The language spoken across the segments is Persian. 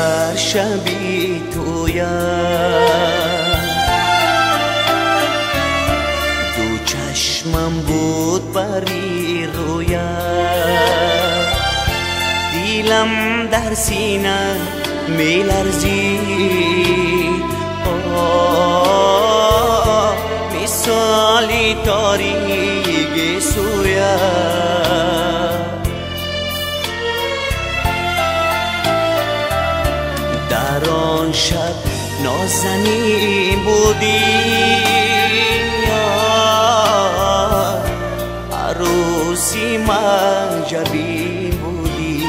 در شبی تویم، دو چشمم بود بری رویم، دیلم در سینه می لرزید، مثالی تاریک سویم. در آن شب نازنین بودی، عروسی منجبین بودی،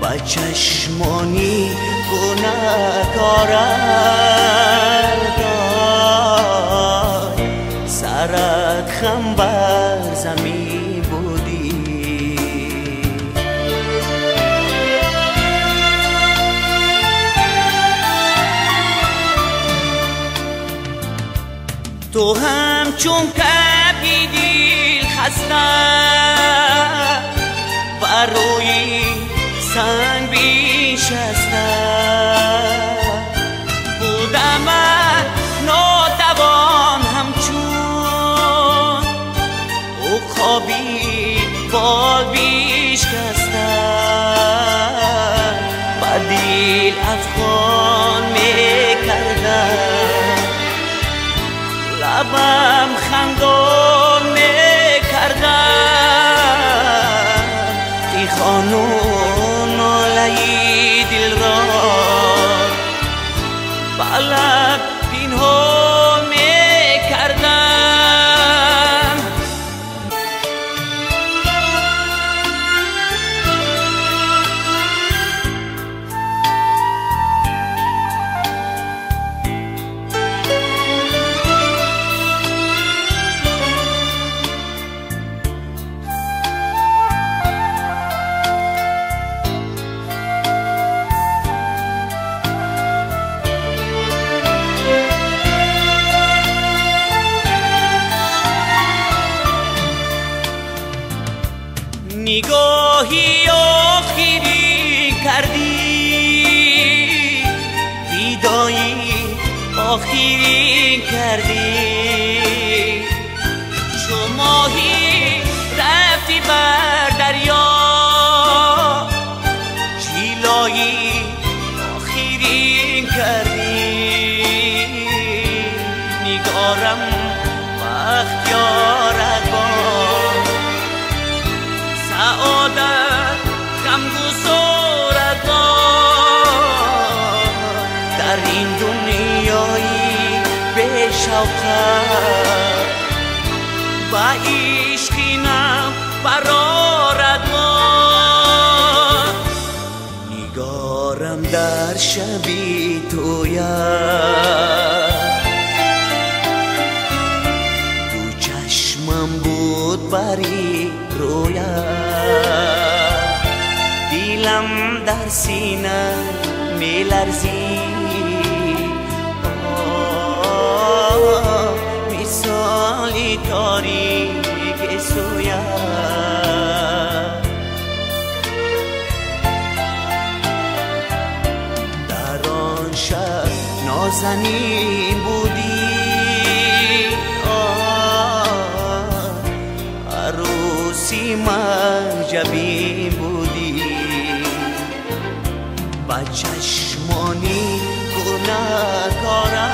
با چشمانی گناهکارت سرت خم بر زمین بودی. تو همچون کبی دل خسته بر روی سنگ بیشسته، بودم ناتوان همچون عقابی بال بیشکسته، بر دل افغان میکردم، لبم خندان میکردم، ای خانون ناله‌ی دل را با لب پنهان میکردم. نگاهی آخری کردی، ویدایی آخری کردی، چو ماهی رفتی بر دریا، جیلایی آخری کردی، نگارم وقت یارد با سعادت غمگسارت در این دنیایی به شوقت و عشقینم برارت نگارم در شبی تویم، دو چشمم بود بری رویم، دیلم در سینه می لرزید، مثالی تاریک سویم. در آن شب نازنین بودی، عروسی منجبین بودی، با چشمانی گناهکارت